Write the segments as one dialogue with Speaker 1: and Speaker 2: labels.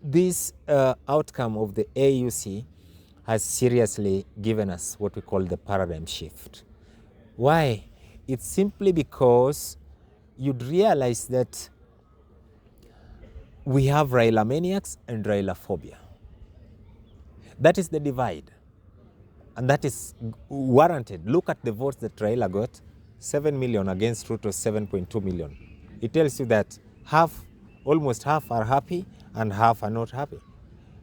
Speaker 1: This outcome of the AUC has seriously given us what we call the paradigm shift. Why? It's simply because you'd realize that we have Raila maniacs and Raila phobia. That is the divide. And that is warranted. Look at the votes that Raila got, 7 million against Ruto's 7.2 million. It tells you that almost half are happy and half are not happy.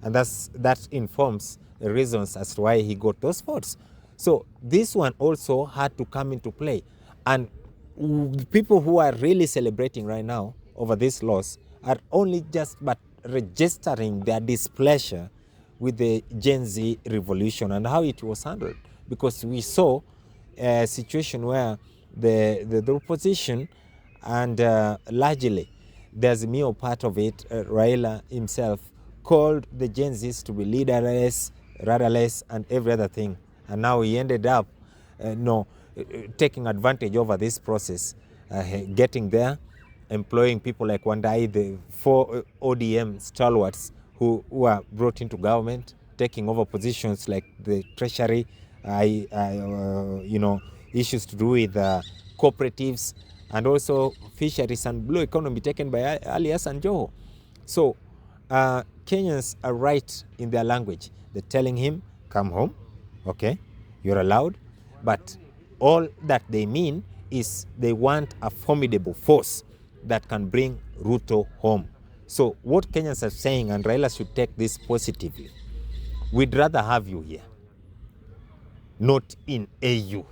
Speaker 1: And that informs the reasons as to why he got those votes. So this one also had to come into play. And people who are really celebrating right now over this loss are only just but registering their displeasure with the Gen Z revolution and how it was handled. Because we saw a situation where the opposition and largely the Azimio part of it, Raila himself, called the Gen Zs to be leaderless, rudderless, and every other thing. And now he ended up taking advantage over this process, getting there, employing people like Wandai, the 4 ODM stalwarts who were brought into government, taking over positions like the treasury, issues to do with cooperatives, and also fisheries and blue economy taken by Alias and Joho. So Kenyans are right in their language. They're telling him, come home, okay, you're allowed. But all that they mean is they want a formidable force that can bring Ruto home. So what Kenyans are saying, and Raila should take this positively, we'd rather have you here, not in AU.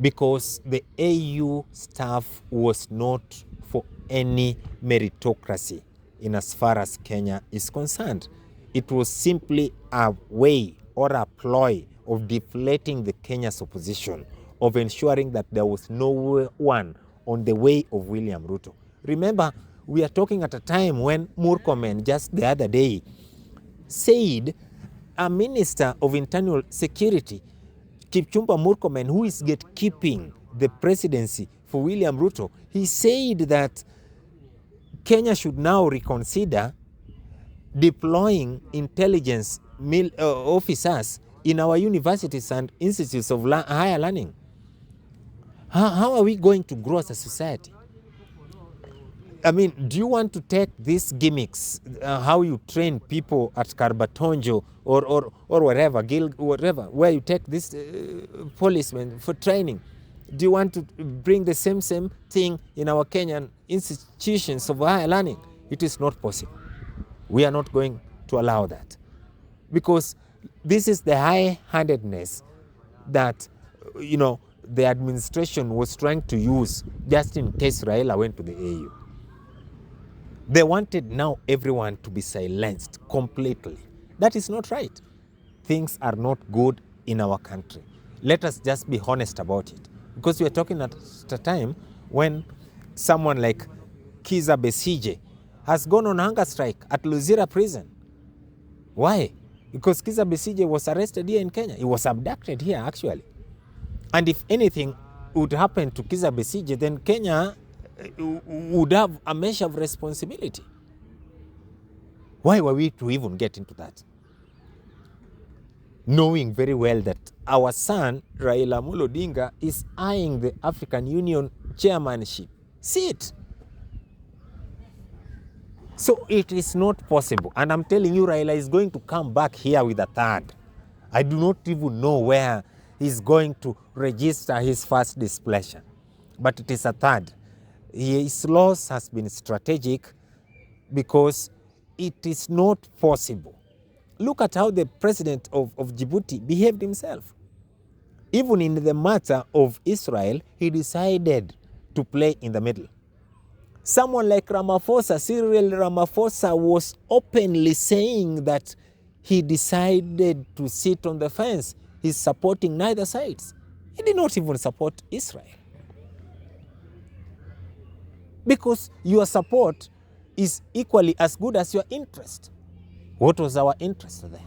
Speaker 1: Because the AU staff was not for any meritocracy in as far as Kenya is concerned. It was simply a way or a ploy of deflating the Kenya's opposition, of ensuring that there was no one on the way of William Ruto. Remember, we are talking at a time when Murkomen just the other day said a minister of internal security, Kipchumba Murkomen, who is gatekeeping the presidency for William Ruto, he said that Kenya should now reconsider deploying intelligence officers in our universities and institutes of higher learning. How are we going to grow as a society? I mean, do you want to take these gimmicks, how you train people at Karbatonjo or wherever, whatever, where you take these policemen for training? Do you want to bring the same thing in our Kenyan institutions of higher learning? It is not possible. We are not going to allow that. Because this is the high-handedness that, the administration was trying to use just in case Raila went to the AU. They wanted now everyone to be silenced completely. That is not right. Things are not good in our country. Let us just be honest about it. Because we are talking at a time when someone like Kizza Besigye has gone on hunger strike at Luzira prison. Why? Because Kizza Besigye was arrested here in Kenya. He was abducted here, actually. And if anything would happen to Kizza Besigye, then Kenya would have a measure of responsibility. Why were we to even get into that? Knowing very well that our son, Raila Odinga, is eyeing the African Union chairmanship seat. So it is not possible. And I'm telling you, Raila is going to come back here with a third. I do not even know where he's going to register his first displeasure. But it is a third. His loss has been strategic because it is not possible. Look at how the president of Djibouti behaved himself. Even in the matter of Israel, he decided to play in the middle. Someone like Ramaphosa, Cyril Ramaphosa, was openly saying that he decided to sit on the fence. He's supporting neither sides. He did not even support Israel. Because your support is equally as good as your interest. What was our interest there?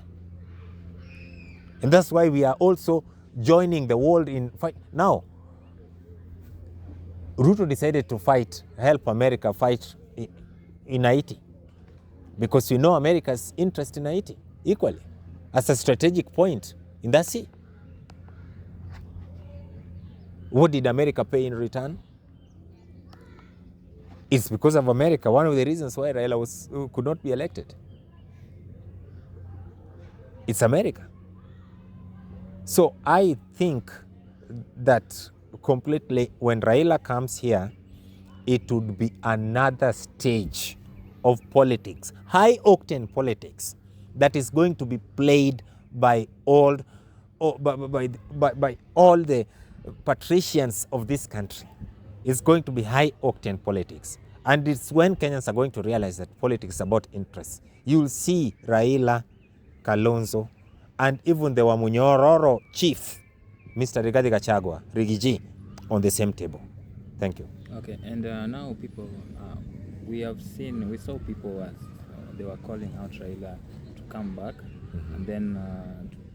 Speaker 1: And that's why we are also joining the world in fight. Now, Ruto decided to help America fight in Haiti. because you know America's interest in Haiti equally as a strategic point in that sea. What did America pay in return? It's because of America, one of the reasons why Raila could not be elected. It's America. So I think that completely when Raila comes here, it would be another stage of politics, high-octane politics, that is going to be played by all the patricians of this country. It's going to be high-octane politics. And it's when Kenyans are going to realize that politics is about interests. You'll see Raila, Kalonzo, and even the Wamunyororo chief, Mr. Rigathi Gachagua, Rigiji, on the same table. Thank you.
Speaker 2: Okay, and now people, we saw people as they were calling out Raila to come back and then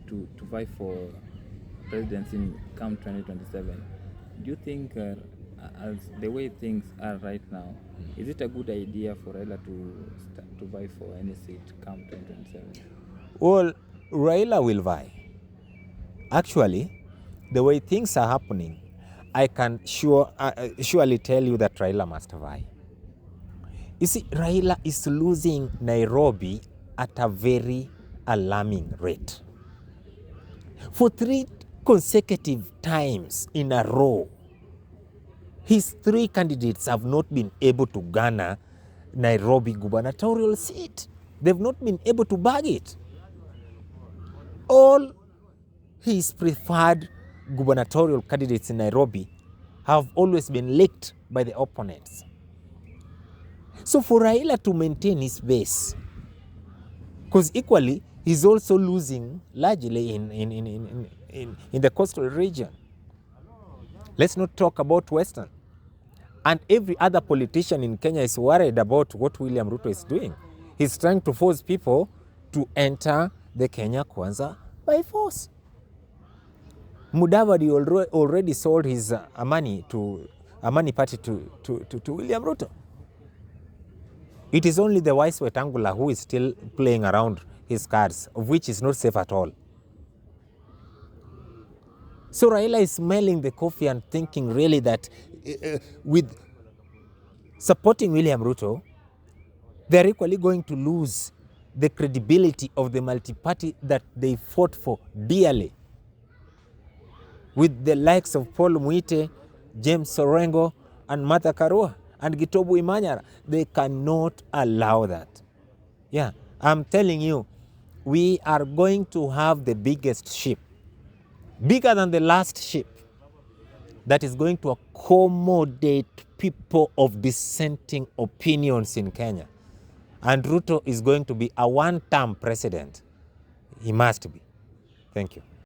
Speaker 2: to fight for presidency in come 2027. Do you think, as the way things are right now, is it a good idea for Raila to vie for any seat come 2027?
Speaker 1: Well, Raila will vie. Actually, the way things are happening, I can surely tell you that Raila must vie. You see, Raila is losing Nairobi at a very alarming rate. For 3 consecutive times in a row, his 3 candidates have not been able to garner Nairobi gubernatorial seat. They've not been able to bag it. All his preferred gubernatorial candidates in Nairobi have always been licked by the opponents. So for Raila to maintain his base, because equally he's also losing largely in the coastal region. Let's not talk about Western. And every other politician in Kenya is worried about what William Ruto is doing. He's trying to force people to enter the Kenya Kwanza by force. Mudavadi already sold his Amani party to William Ruto. It is only the wise Wetangula who is still playing around his cards, of which is not safe at all. So Raila is smelling the coffee and thinking really that with supporting William Ruto, they're equally going to lose the credibility of the multi-party that they fought for dearly. With the likes of Paul Muite, James Sorengo, and Martha Karua, and Gitobu Imanyara, they cannot allow that. Yeah, I'm telling you, we are going to have the biggest ship, bigger than the last ship, that is going to accommodate people of dissenting opinions in Kenya. And Ruto is going to be a one-term president. He must be. Thank you.